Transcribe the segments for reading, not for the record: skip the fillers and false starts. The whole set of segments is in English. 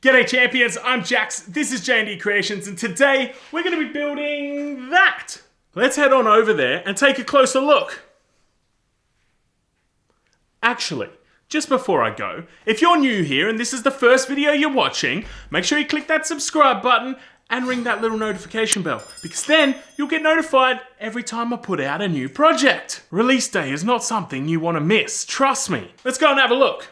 G'day champions, I'm Jax, this is J&D Creations, and today we're going to be building that. Let's head on over there and take a closer look. Actually, just before I go, if you're new here and this is the first video you're watching, make sure you click that subscribe button and ring that little notification bell, because then you'll get notified every time I put out a new project. Release day is not something you want to miss, trust me. Let's go and have a look.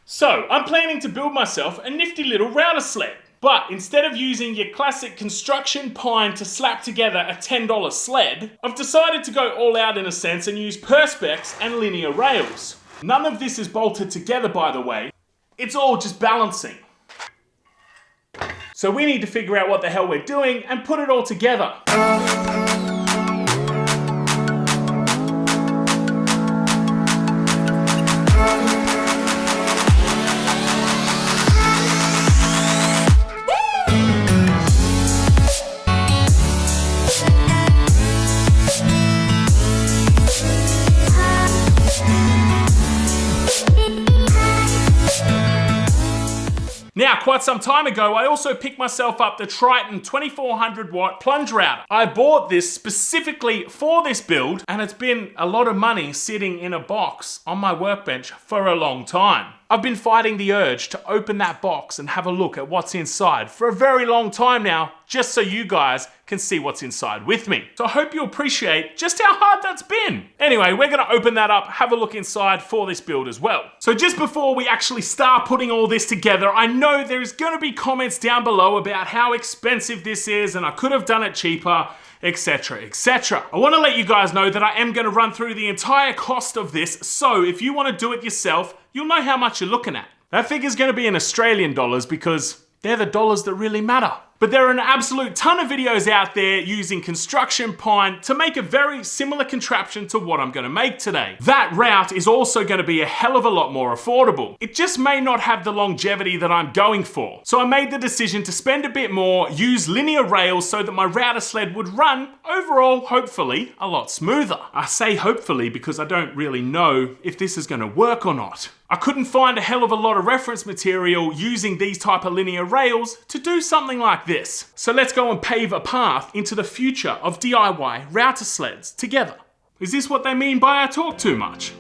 So, I'm planning to build myself a nifty little router sled. But instead of using your classic construction pine to slap together a $10 sled, I've decided to go all out in a sense and use perspex and linear rails. None of this is bolted together, by the way. It's all just balancing. So we need to figure out what the hell we're doing and put it all together. Now, quite some time ago, I also picked myself up the Triton 2400w plunge router. I bought this specifically for this build, and it's been a lot of money sitting in a box on my workbench for a long time. I've been fighting the urge to open that box and have a look at what's inside for a very long time now, just so you guys can see what's inside with me. So I hope you appreciate just how hard that's been. Anyway, we're gonna open that up, have a look inside for this build as well. So just before we actually start putting all this together, I know there's gonna be comments down below about how expensive this is and I could have done it cheaper, etc, etc. I want to let you guys know that I am going to run through the entire cost of this, so if you want to do it yourself, you'll know how much you're looking at. That figure's going to be in Australian dollars because they're the dollars that really matter. But there are an absolute ton of videos out there using construction pine to make a very similar contraption to what I'm going to make today. That route is also going to be a hell of a lot more affordable. It just may not have the longevity that I'm going for. So I made the decision to spend a bit more, use linear rails so that my router sled would run, overall, hopefully, a lot smoother. I say hopefully because I don't really know if this is going to work or not. I couldn't find a hell of a lot of reference material using these type of linear rails to do something like this. So let's go and pave a path into the future of DIY router sleds together. Is this what they mean by I talk too much?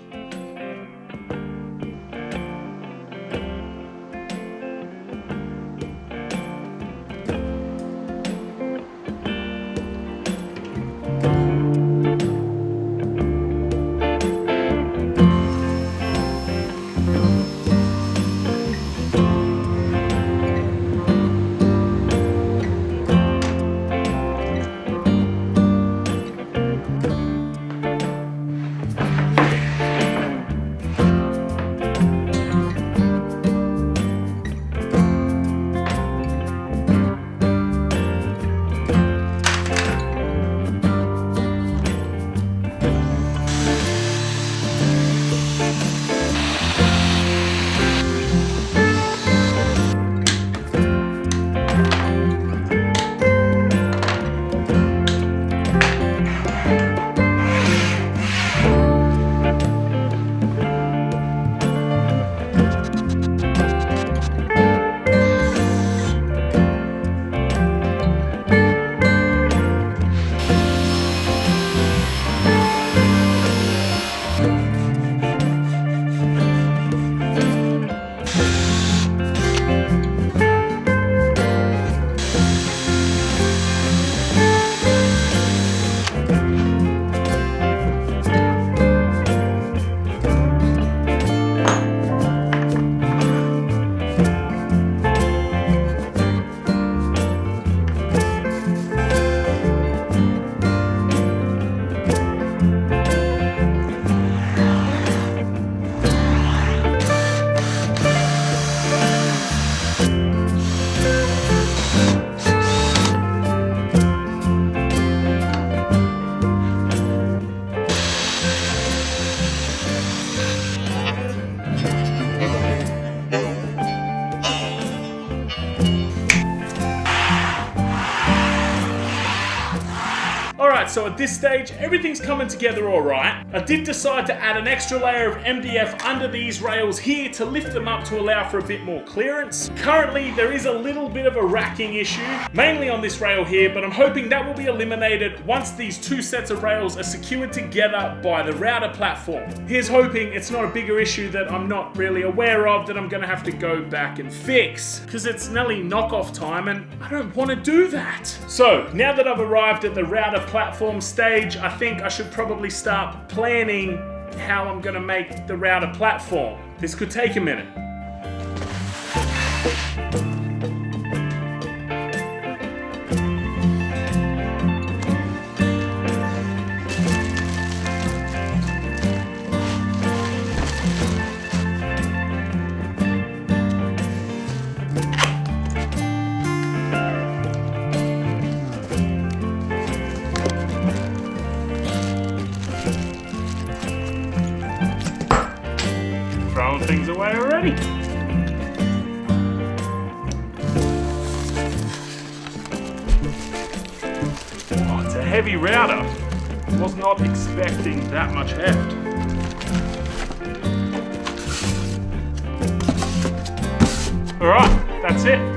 Alright, so at this stage, everything's coming together alright. I did decide to add an extra layer of MDF under these rails here to lift them up to allow for a bit more clearance. Currently, there is a little bit of a racking issue, mainly on this rail here, but I'm hoping that will be eliminated once these two sets of rails are secured together by the router platform. Here's hoping it's not a bigger issue that I'm not really aware of that I'm gonna have to go back and fix, because it's nearly knockoff time and I don't want to do that. So now that I've arrived at the router platform stage, I think I should probably start planning how I'm gonna make the router platform. This could take a minute. Throwing things away already. Oh, it's a heavy router. Was not expecting that much heft. Alright, that's it.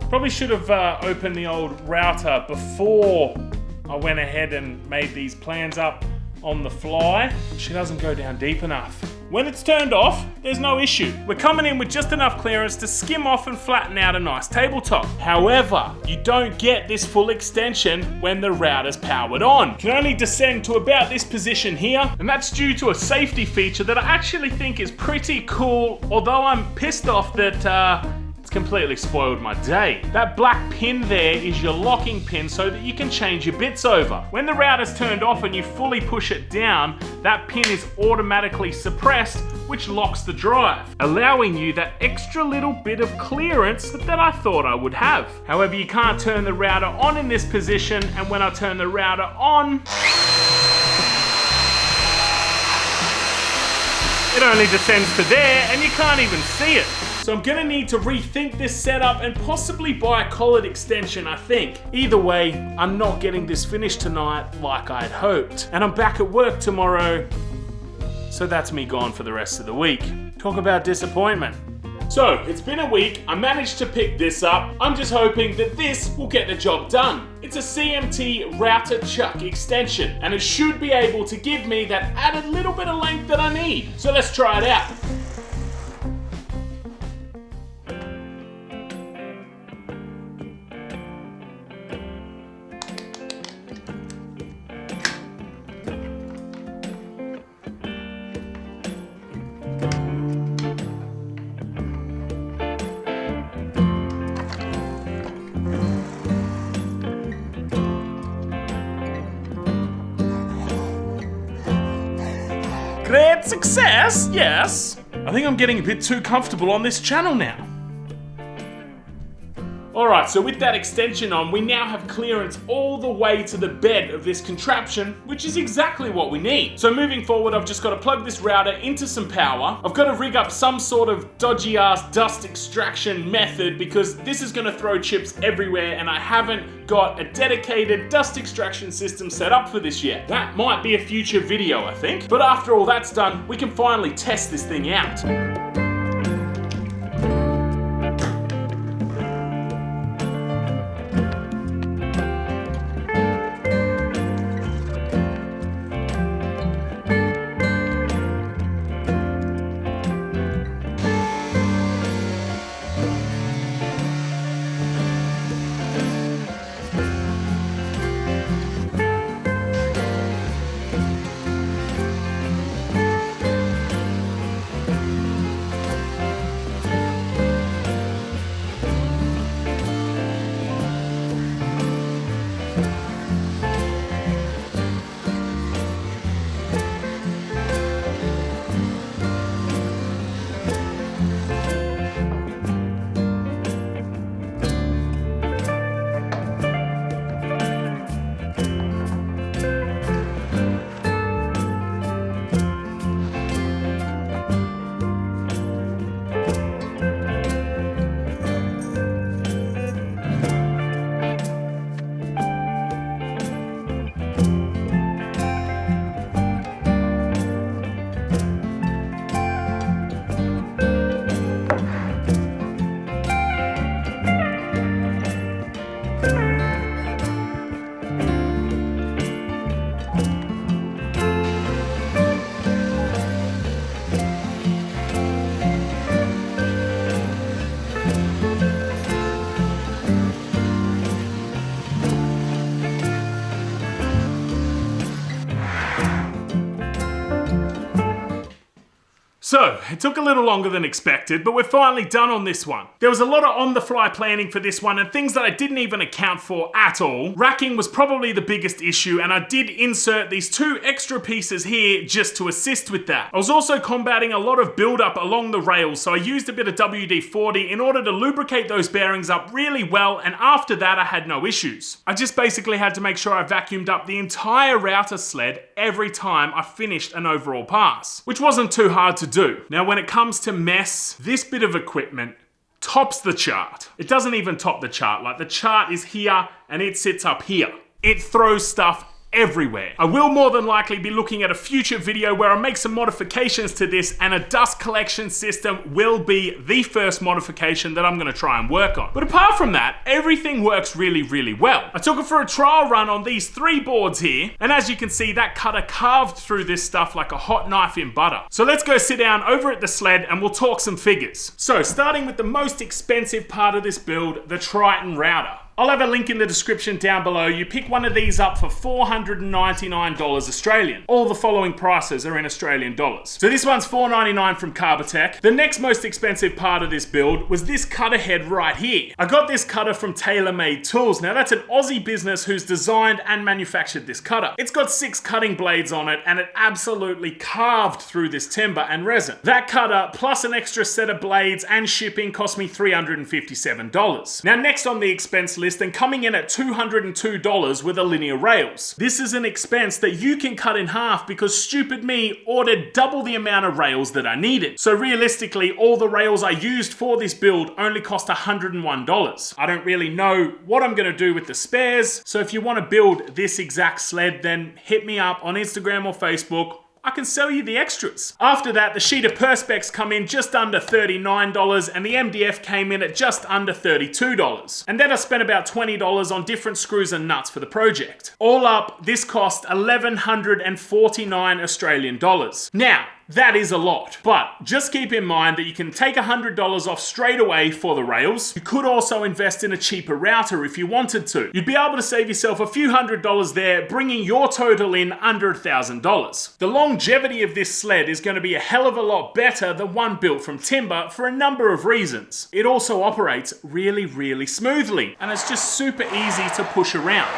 Probably should have opened the old router before I went ahead and made these plans up on the fly. She doesn't go down deep enough. When it's turned off, there's no issue. We're coming in with just enough clearance to skim off and flatten out a nice tabletop. However, you don't get this full extension when the router's powered on. You can only descend to about this position here, and that's due to a safety feature that I actually think is pretty cool, although I'm pissed off that it's completely spoiled my day. That black pin there is your locking pin so that you can change your bits over. When the router's turned off and you fully push it down, that pin is automatically suppressed, which locks the drive, allowing you that extra little bit of clearance that I thought I would have. However, you can't turn the router on in this position, and when I turn the router on, it only descends to there and you can't even see it. So I'm gonna need to rethink this setup and possibly buy a collet extension, I think. Either way, I'm not getting this finished tonight like I'd hoped. And I'm back at work tomorrow, so that's me gone for the rest of the week. Talk about disappointment. So, it's been a week, I managed to pick this up. I'm just hoping that this will get the job done. It's a CMT router chuck extension, and it should be able to give me that added little bit of length that I need. So let's try it out. Great success, yes. I think I'm getting a bit too comfortable on this channel now. Alright, so with that extension on, we now have clearance all the way to the bed of this contraption, which is exactly what we need. So moving forward, I've just got to plug this router into some power. I've got to rig up some sort of dodgy ass dust extraction method because this is going to throw chips everywhere and I haven't got a dedicated dust extraction system set up for this yet. That might be a future video, I think. But after all that's done, we can finally test this thing out. So, it took a little longer than expected, but we're finally done on this one. There was a lot of on-the-fly planning for this one and things that I didn't even account for at all. Racking was probably the biggest issue, and I did insert these 2 extra pieces here just to assist with that. I was also combating a lot of build-up along the rails, so I used a bit of WD-40 in order to lubricate those bearings up really well, and after that I had no issues. I just basically had to make sure I vacuumed up the entire router sled every time I finished an overall pass, which wasn't too hard to do. Now when it comes to mess, this bit of equipment tops the chart. It doesn't even top the chart, like the chart is here and it sits up here. It throws stuff everywhere. I will more than likely be looking at a future video where I make some modifications to this, and a dust collection system will be the first modification that I'm going to try and work on. But apart from that, everything works really, really well. I took it for a trial run on these 3 boards here, and as you can see, that cutter carved through this stuff like a hot knife in butter. So let's go sit down over at the sled and we'll talk some figures. So starting with the most expensive part of this build, the Triton router. I'll have a link in the description down below. You pick one of these up for $499 Australian. All the following prices are in Australian dollars. So this one's $499 from Carbatec. The next most expensive part of this build was this cutter head right here. I got this cutter from Tailor-Made Tools. Now that's an Aussie business who's designed and manufactured this cutter. It's got 6 cutting blades on it and it absolutely carved through this timber and resin. That cutter plus an extra set of blades and shipping cost me $357. Now next on the expense list list and coming in at $202 with a linear rails. This is an expense that you can cut in half because stupid me ordered double the amount of rails that I needed. So realistically, all the rails I used for this build only cost $101. I don't really know what I'm gonna do with the spares, so if you wanna build this exact sled, then hit me up on Instagram or Facebook. I can sell you the extras. After that, the sheet of perspex come in just under $39 and the MDF came in at just under $32. And then I spent about $20 on different screws and nuts for the project. All up, this cost 1,149 Australian dollars. Now, that is a lot, but just keep in mind that you can take $100 off straight away for the rails. You could also invest in a cheaper router if you wanted to. You'd be able to save yourself a few $100s there, bringing your total in under $1,000. The longevity of this sled is going to be a hell of a lot better than one built from timber for a number of reasons. It also operates really, really smoothly, and it's just super easy to push around.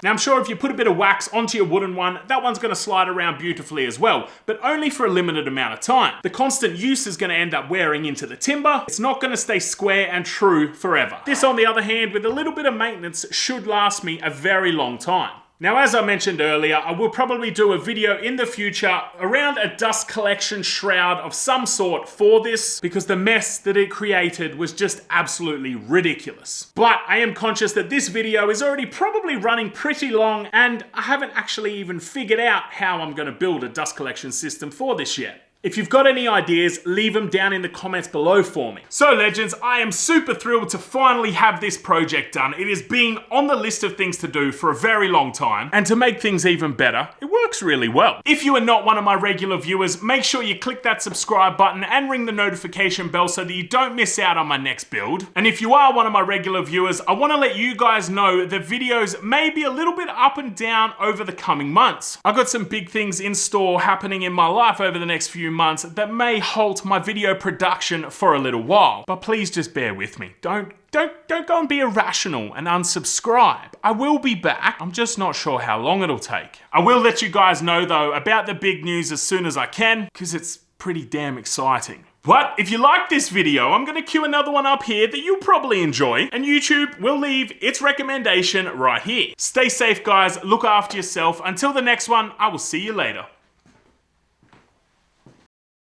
Now I'm sure if you put a bit of wax onto your wooden one, that one's gonna slide around beautifully as well, but only for a limited amount of time. The constant use is gonna end up wearing into the timber. It's not gonna stay square and true forever. This, on the other hand, with a little bit of maintenance, should last me a very long time. Now, as I mentioned earlier, I will probably do a video in the future around a dust collection shroud of some sort for this, because the mess that it created was just absolutely ridiculous. But I am conscious that this video is already probably running pretty long, and I haven't actually even figured out how I'm going to build a dust collection system for this yet. If you've got any ideas, leave them down in the comments below for me. So legends, I am super thrilled to finally have this project done. It has been on the list of things to do for a very long time, and to make things even better, it works really well. If you are not one of my regular viewers, make sure you click that subscribe button and ring the notification bell so that you don't miss out on my next build. And if you are one of my regular viewers, I want to let you guys know that videos may be a little bit up and down over the coming months. I've got some big things in store happening in my life over the next few months that may halt my video production for a little while, but please just bear with me. Don't go and be irrational and unsubscribe. I will be back. I'm just not sure how long it'll take. I will let you guys know though about the big news as soon as I can, because it's pretty damn exciting. But if you like this video, I'm going to cue another one up here that you'll probably enjoy, and YouTube will leave its recommendation right here. Stay safe guys, look after yourself. Until the next one, I will see you later.